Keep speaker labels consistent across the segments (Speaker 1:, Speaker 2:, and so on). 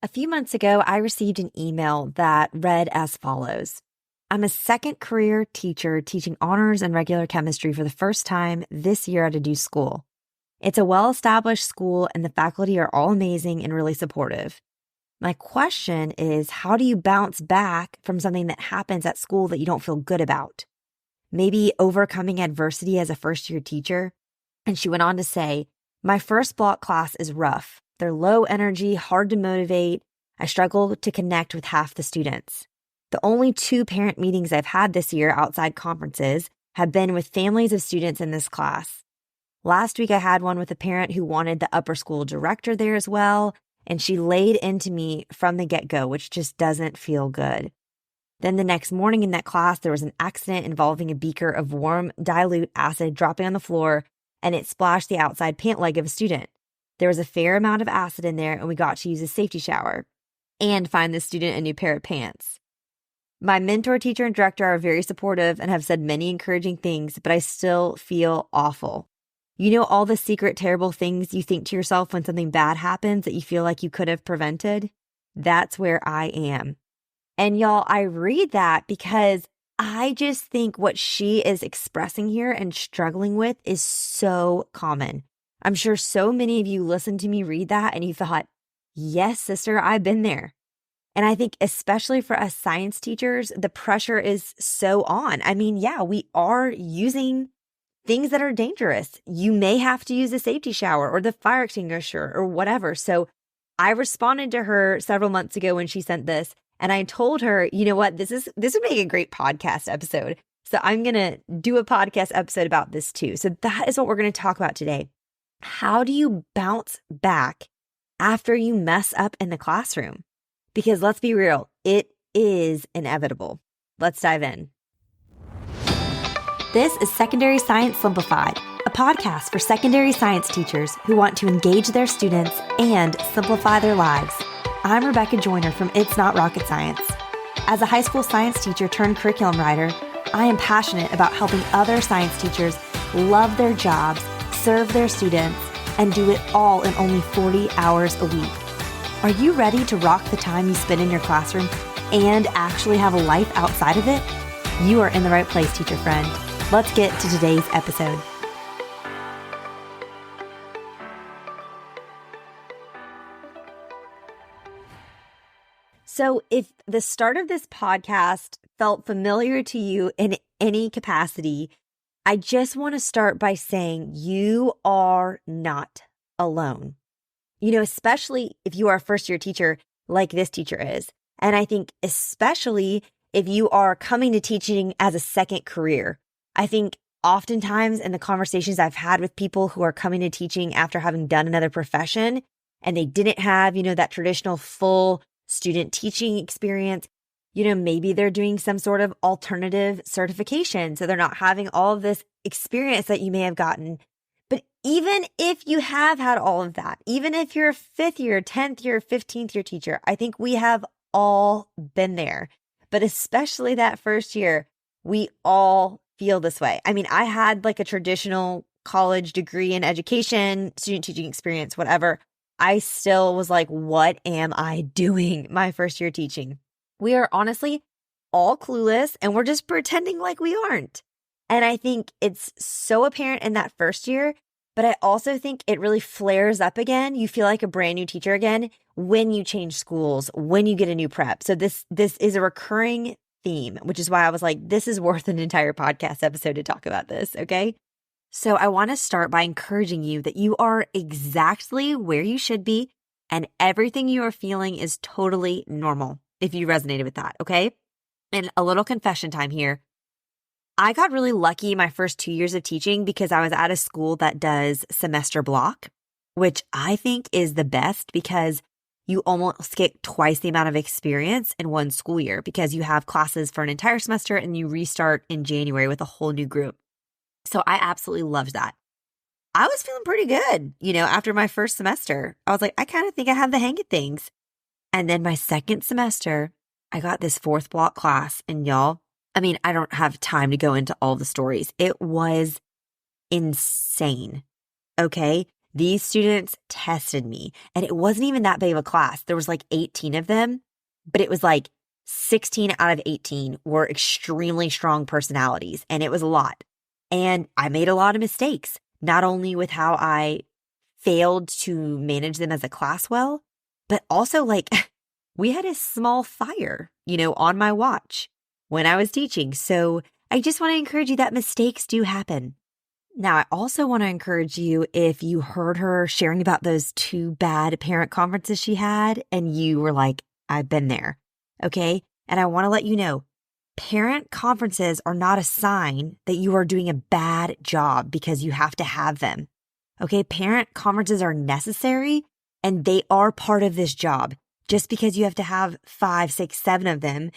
Speaker 1: A few months ago, I received an email that read as follows. I'm a second career teacher teaching honors and regular chemistry for the first time this year at a new school. It's a well-established school and the faculty are all amazing and really supportive. My question is, how do you bounce back from something that happens at school that you don't feel good about? Maybe overcoming adversity as a first-year teacher? And she went on to say, my first block class is rough. They're low energy, hard to motivate. I struggle to connect with half the students. The only 2 parent meetings I've had this year outside conferences have been with families of students in this class. Last week, I had one with a parent who wanted the upper school director there as well, and she laid into me from the get-go, which just doesn't feel good. Then the next morning in that class, there was an accident involving a beaker of warm dilute acid dropping on the floor, and it splashed the outside pant leg of a student. There was a fair amount of acid in there, and we got to use a safety shower and find the student a new pair of pants. My mentor, teacher, and director are very supportive and have said many encouraging things, but I still feel awful. You know all the secret terrible things you think to yourself when something bad happens that you feel like you could have prevented? That's where I am. And y'all, I read that because I just think what she is expressing here and struggling with is so common. I'm sure so many of you listened to me read that and you thought, yes, sister, I've been there. And I think especially for us science teachers, the pressure is so on. I mean, yeah, we are using things that are dangerous. You may have to use a safety shower or the fire extinguisher or whatever. So I responded to her several months ago when she sent this, and I told her, you know what, this would make a great podcast episode. So I'm going to do a podcast episode about this too. So that is what we're going to talk about today. How do you bounce back after you mess up in the classroom? Because let's be real, it is inevitable. Let's dive in. This is Secondary Science Simplified, a podcast for secondary science teachers who want to engage their students and simplify their lives. I'm Rebecca Joyner from It's Not Rocket Science. As a high school science teacher turned curriculum writer, I am passionate about helping other science teachers love their jobs, serve their students, and do it all in only 40 hours a week. Are you ready to rock the time you spend in your classroom and actually have a life outside of it? You are in the right place, teacher friend. Let's get to today's episode. So if the start of this podcast felt familiar to you in any capacity, I just want to start by saying you are not alone. You know, especially if you are a first-year teacher like this teacher is. And I think especially if you are coming to teaching as a second career. I think oftentimes in the conversations I've had with people who are coming to teaching after having done another profession and they didn't have, that traditional full student teaching experience, maybe they're doing some sort of alternative certification. So they're not having all of this experience that you may have gotten. But even if you have had all of that, even if you're a 5th year, 10th year, 15th year teacher, I think we have all been there. But especially that first year, we all feel this way. I mean, I had like a traditional college degree in education, student teaching experience, whatever. I still was like, what am I doing my first year teaching? We are honestly all clueless and we're just pretending like we aren't. And I think it's so apparent in that first year, but I also think it really flares up again. You feel like a brand new teacher again when you change schools, when you get a new prep. So this is a recurring theme, which is why I was like, this is worth an entire podcast episode to talk about this, okay? So I want to start by encouraging you that you are exactly where you should be and everything you are feeling is totally normal if you resonated with that, okay? And a little confession time here. I got really lucky my first 2 years of teaching because I was at a school that does semester block, which I think is the best because you almost get twice the amount of experience in one school year because you have classes for an entire semester and you restart in January with a whole new group. So I absolutely loved that. I was feeling pretty good, after my first semester. I was like, I kind of think I have the hang of things. And then my second semester, I got this 4th block class and y'all, I don't have time to go into all the stories. It was insane. Okay. These students tested me, and it wasn't even that big of a class. There was like 18 of them, but it was like 16 out of 18 were extremely strong personalities, and it was a lot. And I made a lot of mistakes, not only with how I failed to manage them as a class well, but also like we had a small fire, on my watch when I was teaching. So I just want to encourage you that mistakes do happen. Now, I also want to encourage you, if you heard her sharing about those 2 bad parent conferences she had and you were like, I've been there. Okay. And I want to let you know, parent conferences are not a sign that you are doing a bad job because you have to have them. Okay. Parent conferences are necessary and they are part of this job. Just because you have to have 5, 6, 7 of them,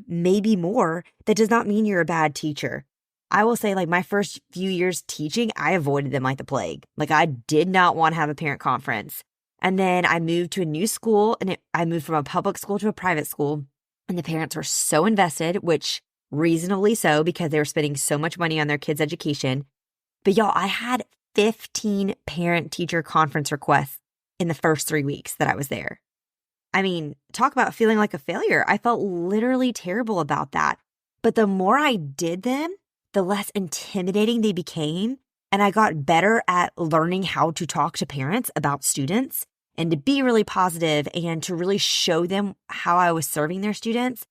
Speaker 1: maybe more, that does not mean you're a bad teacher. I will say, like, my first few years teaching, I avoided them like the plague. Like, I did not want to have a parent conference. And then I moved to a new school, and I moved from a public school to a private school. And the parents were so invested, which reasonably so, because they were spending so much money on their kids' education. But y'all, I had 15 parent-teacher conference requests in the first 3 weeks that I was there. I mean, talk about feeling like a failure. I felt literally terrible about that. But the more I did them, the less intimidating they became. And I got better at learning how to talk to parents about students and to be really positive and to really show them how I was serving their students.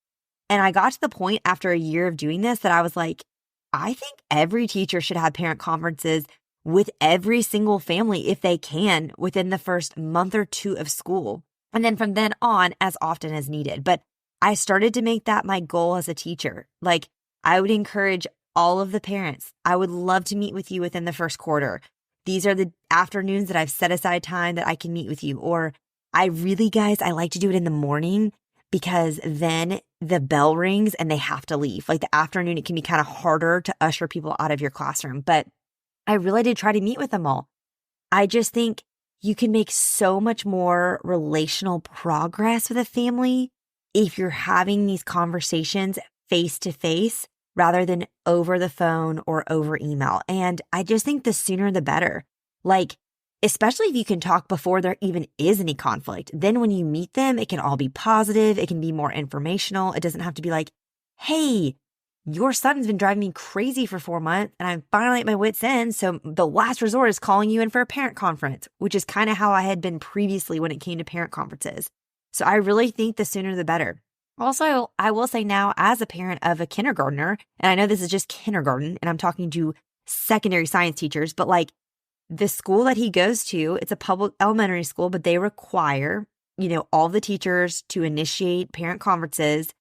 Speaker 1: And I got to the point after a year of doing this that I was like, I think every teacher should have parent conferences with every single family if they can within the first month or 2 of school. And then from then on, as often as needed. But I started to make that my goal as a teacher. Like, I would encourage all of the parents, I would love to meet with you within the first quarter. These are the afternoons that I've set aside time that I can meet with you. Or I like to do it in the morning because then the bell rings and they have to leave. Like the afternoon, it can be kind of harder to usher people out of your classroom. But I really did try to meet with them all. I just think you can make so much more relational progress with a family if you're having these conversations face to face rather than over the phone or over email. And I just think the sooner the better. Like, especially if you can talk before there even is any conflict. Then when you meet them, it can all be positive. It can be more informational. It doesn't have to be like, hey, your son's been driving me crazy for 4 months and I'm finally at my wit's end. So the last resort is calling you in for a parent conference, which is kind of how I had been previously when it came to parent conferences. So I really think the sooner the better. Also, I will say now, as a parent of a kindergartner, and I know this is just kindergarten and I'm talking to secondary science teachers, but like the school that he goes to, it's a public elementary school, but they require, all the teachers to initiate parent conferences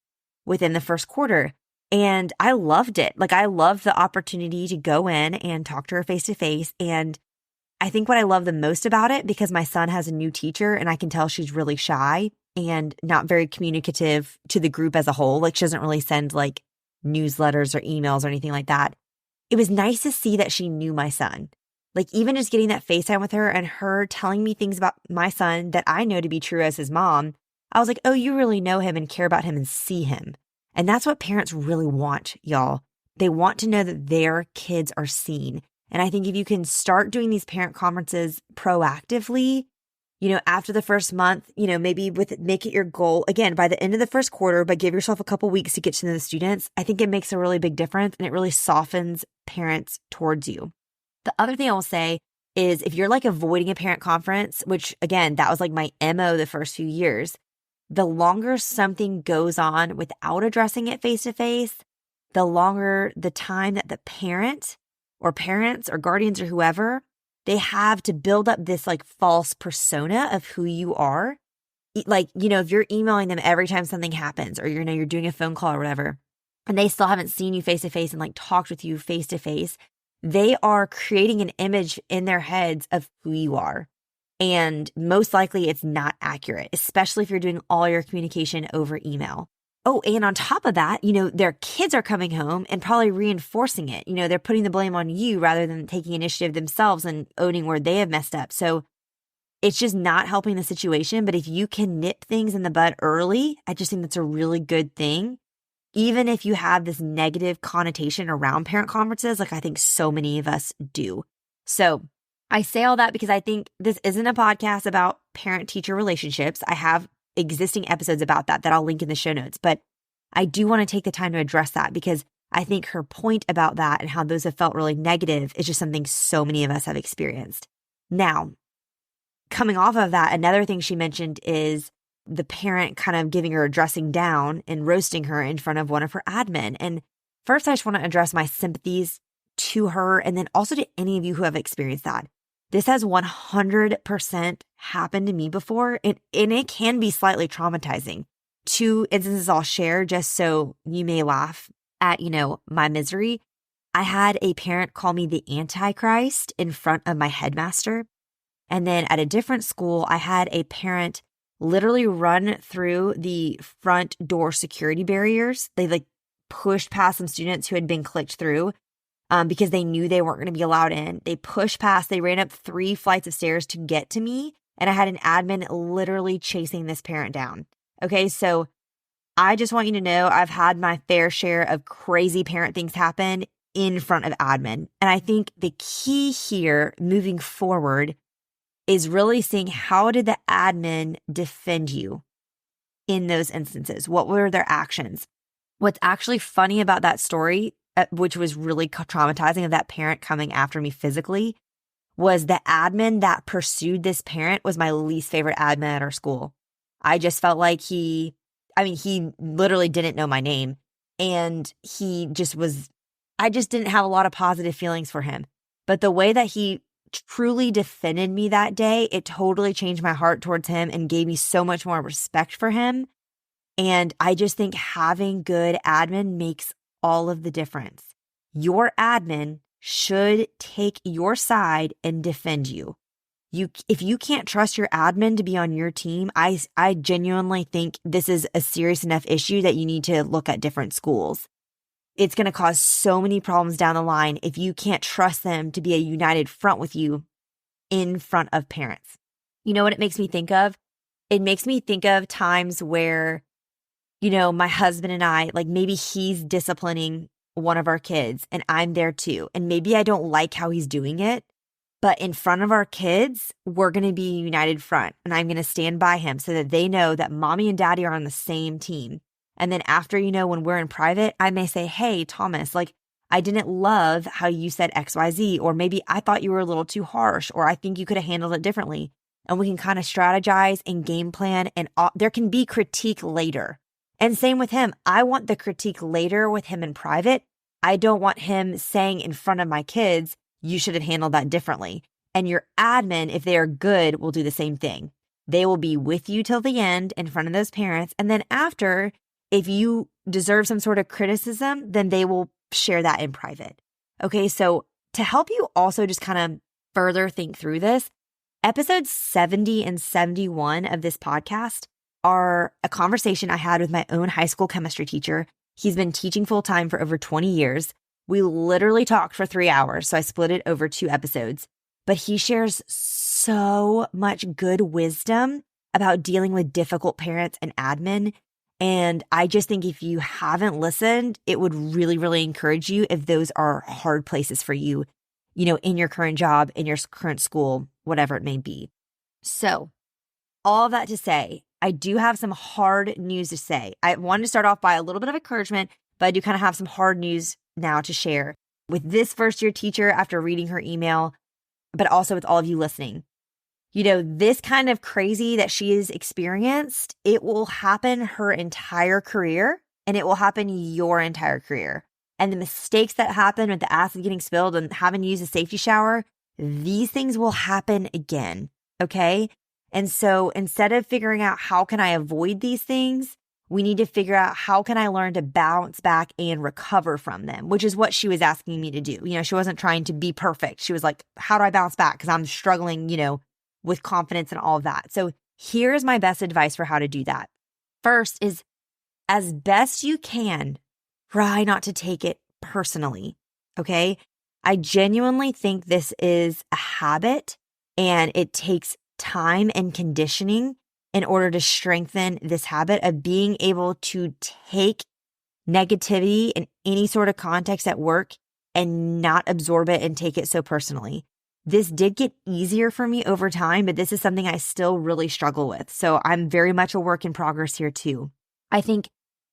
Speaker 1: within the first quarter. And I loved it. Like, I loved the opportunity to go in and talk to her face to face. And I think what I love the most about it, because my son has a new teacher and I can tell she's really shy and not very communicative to the group as a whole. Like, she doesn't really send like newsletters or emails or anything like that. It was nice to see that she knew my son. Like, even just getting that FaceTime with her and her telling me things about my son that I know to be true as his mom, I was like, oh, you really know him and care about him and see him. And that's what parents really want, y'all. They want to know that their kids are seen. And I think if you can start doing these parent conferences proactively, after the first month, maybe make it your goal, again, by the end of the first quarter, but give yourself a couple weeks to get to know the students. I think it makes a really big difference and it really softens parents towards you. The other thing I will say is if you're like avoiding a parent conference, which again, that was like my MO the first few years, the longer something goes on without addressing it face to face, the longer the time that the parent or parents or guardians or whoever, they have to build up this like false persona of who you are. Like, if you're emailing them every time something happens or you're doing a phone call or whatever, and they still haven't seen you face to face and like talked with you face to face, they are creating an image in their heads of who you are. And most likely it's not accurate, especially if you're doing all your communication over email. Oh, and on top of that, their kids are coming home and probably reinforcing it. They're putting the blame on you rather than taking initiative themselves and owning where they have messed up. So it's just not helping the situation. But if you can nip things in the bud early, I just think that's a really good thing. Even if you have this negative connotation around parent conferences, like I think so many of us do. So I say all that because I think this isn't a podcast about parent-teacher relationships. I have existing episodes about that I'll link in the show notes, but I do want to take the time to address that because I think her point about that and how those have felt really negative is just something so many of us have experienced. Now, coming off of that, another thing she mentioned is the parent kind of giving her a dressing down and roasting her in front of one of her admin. And first, I just want to address my sympathies to her and then also to any of you who have experienced that. This has 100% happened to me before, and it can be slightly traumatizing. 2 instances I'll share just so you may laugh at, my misery. I had a parent call me the Antichrist in front of my headmaster. And then at a different school, I had a parent literally run through the front door security barriers. They pushed past some students who had been clicked through because they knew they weren't going to be allowed in. They pushed past, they ran up 3 flights of stairs to get to me. And I had an admin literally chasing this parent down. Okay, so I just want you to know I've had my fair share of crazy parent things happen in front of admin. And I think the key here moving forward is really seeing how did the admin defend you in those instances? What were their actions? What's actually funny about that story, which was really traumatizing of that parent coming after me physically, was the admin that pursued this parent was my least favorite admin at our school. I just felt like he literally didn't know my name. And I just didn't have a lot of positive feelings for him. But the way that he truly defended me that day, it totally changed my heart towards him and gave me so much more respect for him. And I just think having good admin makes all of the difference. Your admin should take your side and defend you. If you can't trust your admin to be on your team, I genuinely think this is a serious enough issue that you need to look at different schools. It's going to cause so many problems down the line if you can't trust them to be a united front with you in front of parents. You know what it makes me think of? It makes me think of times where, my husband and I, maybe he's disciplining one of our kids and I'm there too. And maybe I don't like how he's doing it, but in front of our kids, we're going to be a united front and I'm going to stand by him so that they know that mommy and daddy are on the same team. And then after, when we're in private, I may say, hey, Thomas, I didn't love how you said XYZ, or maybe I thought you were a little too harsh, or I think you could have handled it differently. And we can kind of strategize and game plan, and there can be critique later. And same with him. I want the critique later with him in private. I don't want him saying in front of my kids, you should have handled that differently. And your admin, if they are good, will do the same thing. They will be with you till the end in front of those parents. And then after, if you deserve some sort of criticism, then they will share that in private. Okay, so to help you also just kind of further think through this, episodes 70 and 71 of this podcast are a conversation I had with my own high school chemistry teacher. He's been teaching full time for over 20 years. We literally talked for 3 hours, so I split it over 2 episodes. But he shares so much good wisdom about dealing with difficult parents and admin. And I just think if you haven't listened, it would really, really encourage you if those are hard places for you, in your current job, in your current school, whatever it may be. So all of that to say, I do have some hard news to say. I wanted to start off by a little bit of encouragement, but I do kind of have some hard news now to share with this first-year teacher after reading her email, but also with all of you listening. This kind of crazy that she has experienced, it will happen her entire career, and it will happen your entire career. And the mistakes that happen with the acid getting spilled and having to use a safety shower, these things will happen again, okay? And so instead of figuring out how can I avoid these things, we need to figure out how can I learn to bounce back and recover from them, which is what she was asking me to do. She wasn't trying to be perfect. She was like, how do I bounce back? Because I'm struggling, with confidence and all of that. So here's my best advice for how to do that. First is, as best you can, try not to take it personally, okay? I genuinely think this is a habit and it takes time and conditioning in order to strengthen this habit of being able to take negativity in any sort of context at work and not absorb it and take it so personally. This did get easier for me over time, but this is something I still really struggle with. So I'm very much a work in progress here too. I think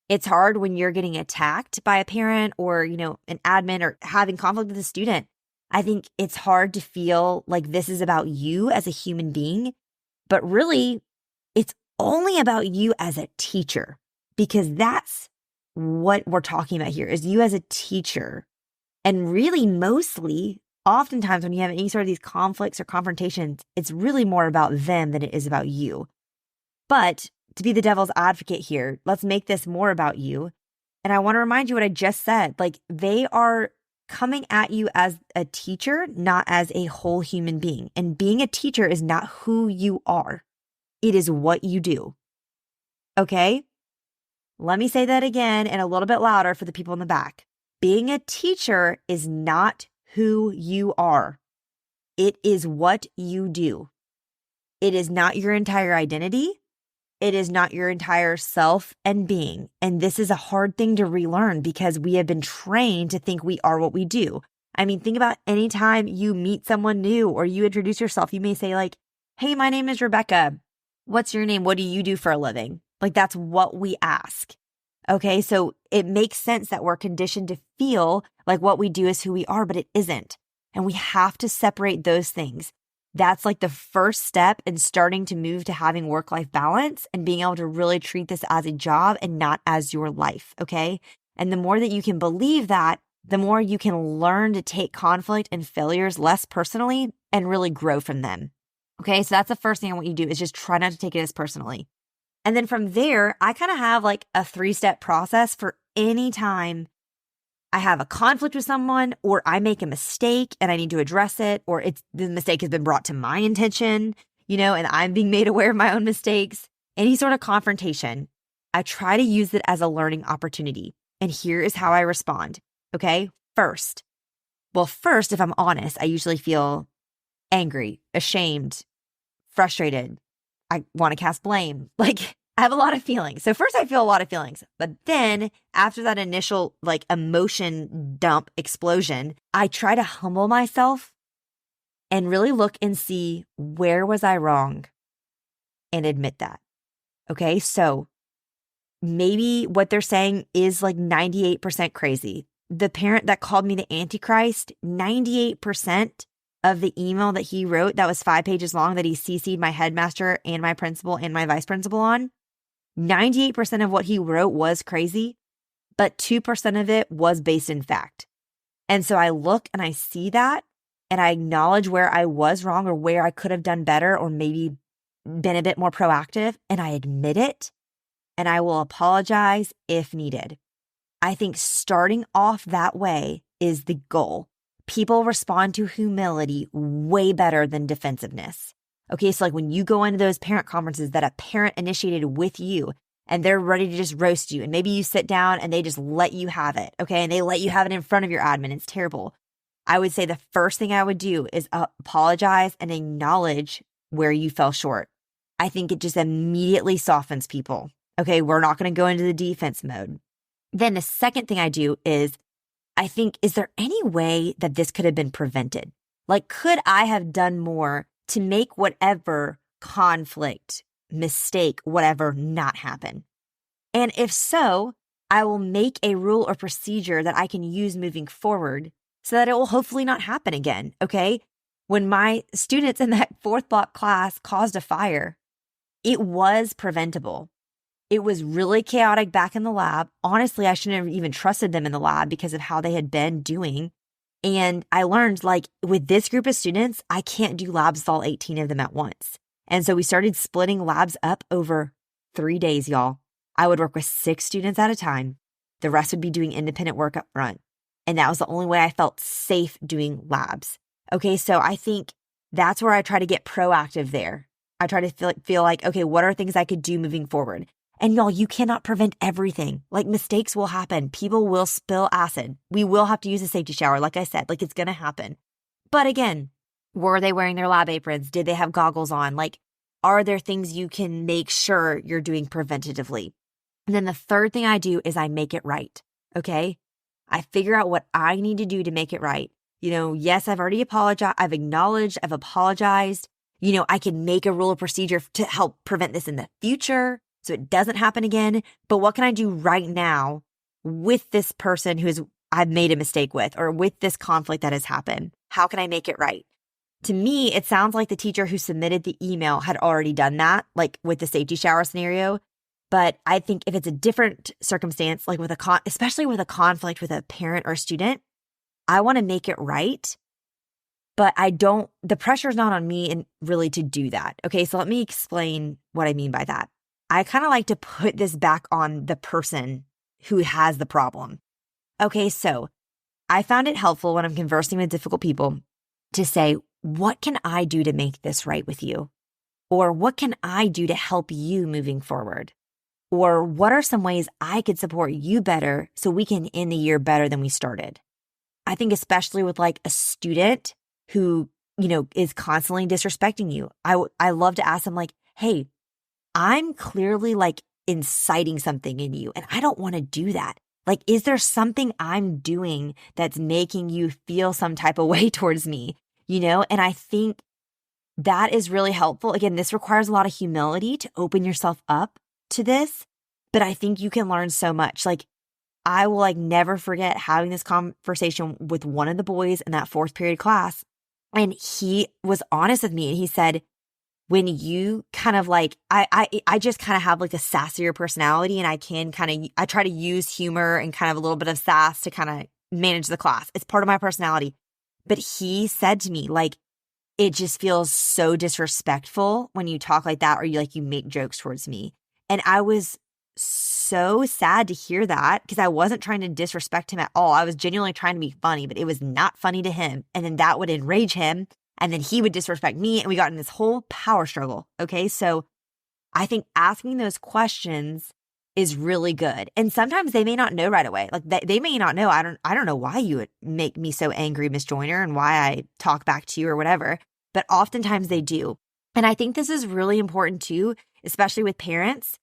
Speaker 1: it's hard when you're getting attacked by a parent or, an admin or having conflict with a student. I think it's hard to feel like this is about you as a human being, but really it's only about you as a teacher, because that's what we're talking about here is you as a teacher. And really mostly, oftentimes when you have any sort of these conflicts or confrontations, it's really more about them than it is about you. But to be the devil's advocate here, let's make this more about you. And I want to remind you what I just said. Like, they are coming at you as a teacher, not as a whole human being. And being a teacher is not who you are. It is what you do. Okay? Let me say that again and a little bit louder for the people in the back. Being a teacher is not who you are. It is what you do. It is not your entire identity. It is not your entire self and being. And this is a hard thing to relearn because we have been trained to think we are what we do. I mean, think about any time you meet someone new or you introduce yourself, you may say like, hey, my name is Rebecca. What's your name? What do you do for a living? Like, that's what we ask. Okay, so it makes sense that we're conditioned to feel like what we do is who we are, but it isn't. And we have to separate those things. That's like the first step in starting to move to having work-life balance and being able to really treat this as a job and not as your life, okay? And the more that you can believe that, the more you can learn to take conflict and failures less personally and really grow from them. Okay, so that's the first thing I want you to do is just try not to take it as personally. And then from there, I kind of have like a 3-step process for any time I have a conflict with someone or I make a mistake and I need to address it, or the mistake has been brought to my attention, and I'm being made aware of my own mistakes. Any sort of confrontation, I try to use it as a learning opportunity. And here is how I respond. Okay. First, if I'm honest, I usually feel angry, ashamed, frustrated. I want to cast blame. Like, I have a lot of feelings. So first I feel a lot of feelings, but then after that initial like emotion dump explosion, I try to humble myself and really look and see where was I wrong and admit that. Okay. So maybe what they're saying is like 98% crazy. The parent that called me the Antichrist, 98% of the email that he wrote that was 5 pages long that he CC'd my headmaster and my principal and my vice principal on, 98% of what he wrote was crazy, but 2% of it was based in fact. And so I look and I see that and I acknowledge where I was wrong or where I could have done better or maybe been a bit more proactive, and I admit it and I will apologize if needed. I think starting off that way is the goal. People respond to humility way better than defensiveness. Okay, so like when you go into those parent conferences that a parent initiated with you and they're ready to just roast you, and maybe you sit down and they just let you have it, okay, and they let you have it in front of your admin. It's terrible. I would say the first thing I would do is apologize and acknowledge where you fell short. I think it just immediately softens people. Okay, we're not going to go into the defense mode. Then the second thing I do is I think, is there any way that this could have been prevented? Like, could I have done more to make whatever conflict, mistake, whatever, not happen? And if so, I will make a rule or procedure that I can use moving forward so that it will hopefully not happen again, okay? When my students in that 4th block class caused a fire, it was preventable. It was really chaotic back in the lab. Honestly, I shouldn't have even trusted them in the lab because of how they had been doing. And I learned, like, with this group of students, I can't do labs with all 18 of them at once. And so we started splitting labs up over 3 days, y'all. I would work with 6 students at a time. The rest would be doing independent work up front. And that was the only way I felt safe doing labs. Okay, so I think that's where I try to get proactive there. I try to feel like, okay, what are things I could do moving forward? And y'all, you cannot prevent everything. Like, mistakes will happen. People will spill acid. We will have to use a safety shower. Like I said, like, it's going to happen. But again, were they wearing their lab aprons? Did they have goggles on? Like, are there things you can make sure you're doing preventatively? And then the third thing I do is I make it right. Okay. I figure out what I need to do to make it right. Yes, I've already apologized. I've acknowledged, I've apologized. I can make a rule of procedure to help prevent this in the future so it doesn't happen again. But what can I do right now with this person I've made a mistake with, or with this conflict that has happened? How can I make it right? To me, it sounds like the teacher who submitted the email had already done that, like with the safety shower scenario. But I think if it's a different circumstance, like especially with a conflict with a parent or a student, I want to make it right. But the pressure is not on me and really to do that. Okay, so let me explain what I mean by that. I kind of like to put this back on the person who has the problem. Okay, so I found it helpful when I'm conversing with difficult people to say, what can I do to make this right with you? Or what can I do to help you moving forward? Or what are some ways I could support you better so we can end the year better than we started? I think especially with like a student who, is constantly disrespecting you. I love to ask them like, hey, I'm clearly like inciting something in you and I don't want to do that. Like, is there something I'm doing that's making you feel some type of way towards me? And I think that is really helpful. Again, this requires a lot of humility to open yourself up to this, but I think you can learn so much. Like, I will never forget having this conversation with one of the boys in that fourth period class. And he was honest with me. And he said, when you kind of I just kind of have like a sassier personality, and I try to use humor and kind of a little bit of sass to kind of manage the class. It's part of my personality. But he said to me, like, it just feels so disrespectful when you talk like that, or you make jokes towards me. And I was so sad to hear that, because I wasn't trying to disrespect him at all. I was genuinely trying to be funny, but it was not funny to him. And then that would enrage him. And then he would disrespect me. And we got in this whole power struggle. Okay. So I think asking those questions is really good. And sometimes they may not know right away. Like they may not know. I don't know why you would make me so angry, Miss Joyner, and why I talk back to you or whatever. But oftentimes they do. And I think this is really important too, especially with parents.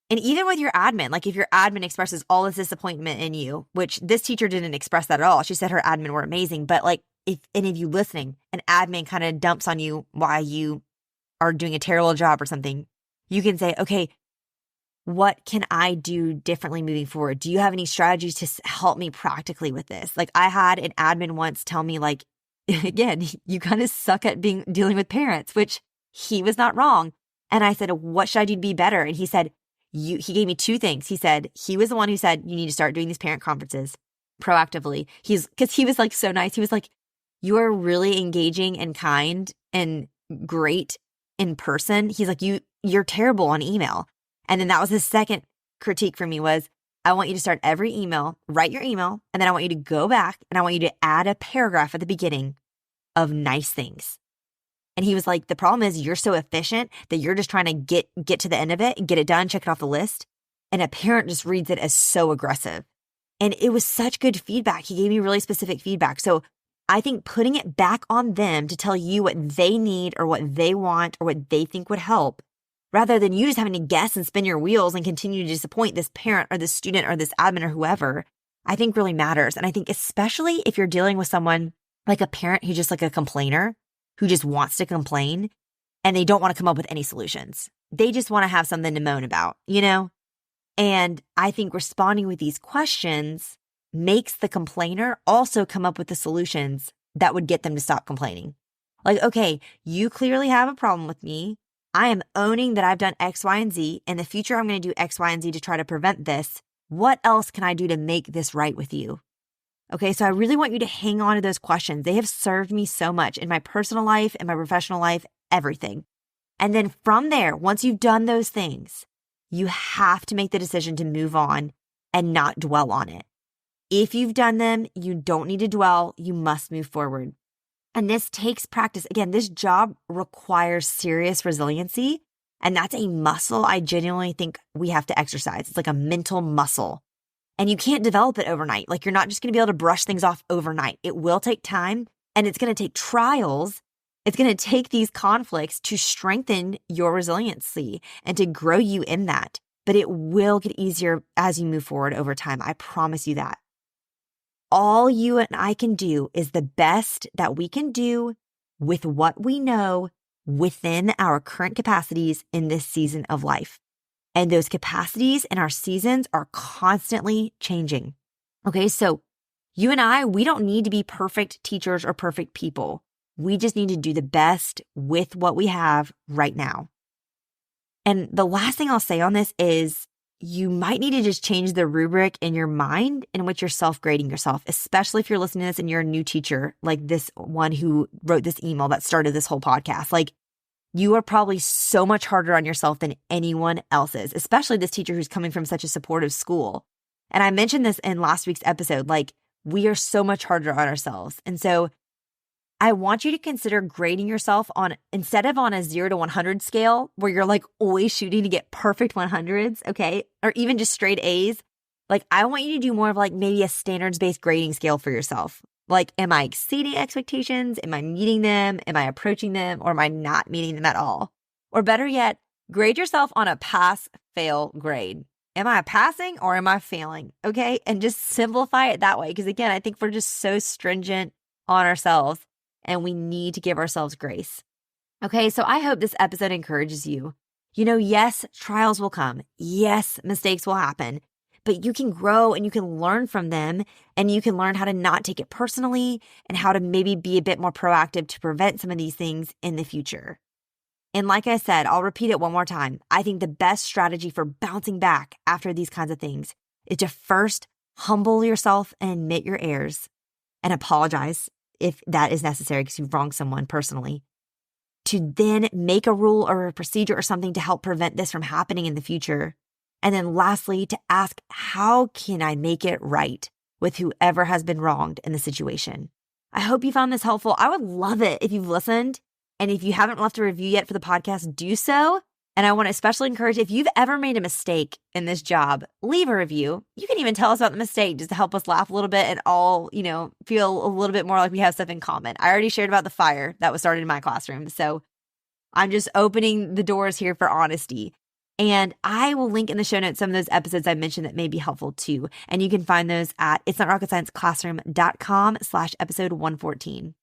Speaker 1: And even with your admin, like if your admin expresses all this disappointment in you, which this teacher didn't express that at all. She said her admin were amazing. But like if any of you listening, an admin kind of dumps on you why you are doing a terrible job or something, you can say, okay, what can I do differently moving forward? Do you have any strategies to help me practically with this? Like I had an admin once tell me like, again, you kind of suck at dealing with parents, which he was not wrong. And I said, what should I do to be better? And he said, he gave me two things. He said, he was the one who said, you need to start doing these parent conferences proactively. Because he was like so nice. He was like, you are really engaging and kind and great in person. He's like, you're terrible on email. And then that was his second critique for me was, I want you to start every email, write your email, and then I want you to go back and I want you to add a paragraph at the beginning of nice things. And he was like, the problem is you're so efficient that you're just trying to get to the end of it and get it done, check it off the list. And a parent just reads it as so aggressive. And it was such good feedback. He gave me really specific feedback. So I think putting it back on them to tell you what they need or what they want or what they think would help, rather than you just having to guess and spin your wheels and continue to disappoint this parent or this student or this admin or whoever, I think really matters. And I think especially if you're dealing with someone like a parent who's just like a complainer, who just wants to complain and they don't want to come up with any solutions. They just want to have something to moan about, And I think responding with these questions makes the complainer also come up with the solutions that would get them to stop complaining. Like, okay, you clearly have a problem with me. I am owning that I've done X, Y, and Z. In the future, I'm going to do X, Y, and Z to try to prevent this. What else can I do to make this right with you? Okay, so I really want you to hang on to those questions. They have served me so much in my personal life, in my professional life, everything. And then from there, once you've done those things, you have to make the decision to move on and not dwell on it. If you've done them, you don't need to dwell. You must move forward. And this takes practice. Again, this job requires serious resiliency. And that's a muscle I genuinely think we have to exercise. It's like a mental muscle. And you can't develop it overnight. Like you're not just going to be able to brush things off overnight. It will take time and it's going to take trials. It's going to take these conflicts to strengthen your resiliency and to grow you in that. But it will get easier as you move forward over time. I promise you that. all you and I can do is the best that we can do with what we know within our current capacities in this season of life. And those capacities and our seasons are constantly changing. Okay, so you and I, we don't need to be perfect teachers or perfect people. We just need to do the best with what we have right now. And the last thing I'll say on this is you might need to just change the rubric in your mind in which you're self-grading yourself, especially if you're listening to this and you're a new teacher, like this one who wrote this email that started this whole podcast. Like, you are probably so much harder on yourself than anyone else is, especially this teacher who's coming from such a supportive school. And I mentioned this in last week's episode, like, we are so much harder on ourselves. And so I want you to consider grading yourself on, instead of on a 0 to 100 scale where you're like always shooting to get perfect 100s, okay? Or even just straight A's. Like, I want you to do more of like maybe a standards-based grading scale for yourself. Like, am I exceeding expectations? Am I meeting them? Am I approaching them? Or am I not meeting them at all? Or better yet, grade yourself on a pass-fail grade. Am I passing or am I failing? Okay? And just simplify it that way. Because again, I think we're just so stringent on ourselves and we need to give ourselves grace. Okay, so I hope this episode encourages you. You know, yes, trials will come. Yes, mistakes will happen. But you can grow and you can learn from them and you can learn how to not take it personally and how to maybe be a bit more proactive to prevent some of these things in the future. And like I said, I'll repeat it one more time. I think the best strategy for bouncing back after these kinds of things is to first humble yourself and admit your errors and apologize if that is necessary because you've wronged someone personally. To then make a rule or a procedure or something to help prevent this from happening in the future. And then lastly, to ask, how can I make it right with whoever has been wronged in the situation? I hope you found this helpful. I would love it if you've listened. And if you haven't left a review yet for the podcast, do so. And I want to especially encourage, if you've ever made a mistake in this job, leave a review. You can even tell us about the mistake just to help us laugh a little bit and all, feel a little bit more like we have stuff in common. I already shared about the fire that was started in my classroom. So I'm just opening the doors here for honesty. And I will link in the show notes some of those episodes I mentioned that may be helpful too. And you can find those at itsnotrocketscienceclassroom.com/episode 114.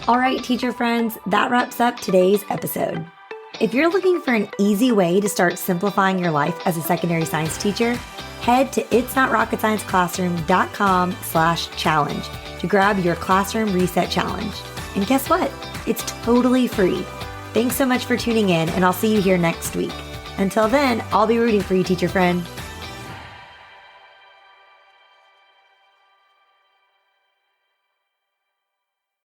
Speaker 1: All right, teacher friends, that wraps up today's episode. If you're looking for an easy way to start simplifying your life as a secondary science teacher, head to itsnotrocketscienceclassroom.com/challenge to grab your classroom reset challenge. And guess what? It's totally free. Thanks so much for tuning in, and I'll see you here next week. Until then, I'll be rooting for you, teacher friend.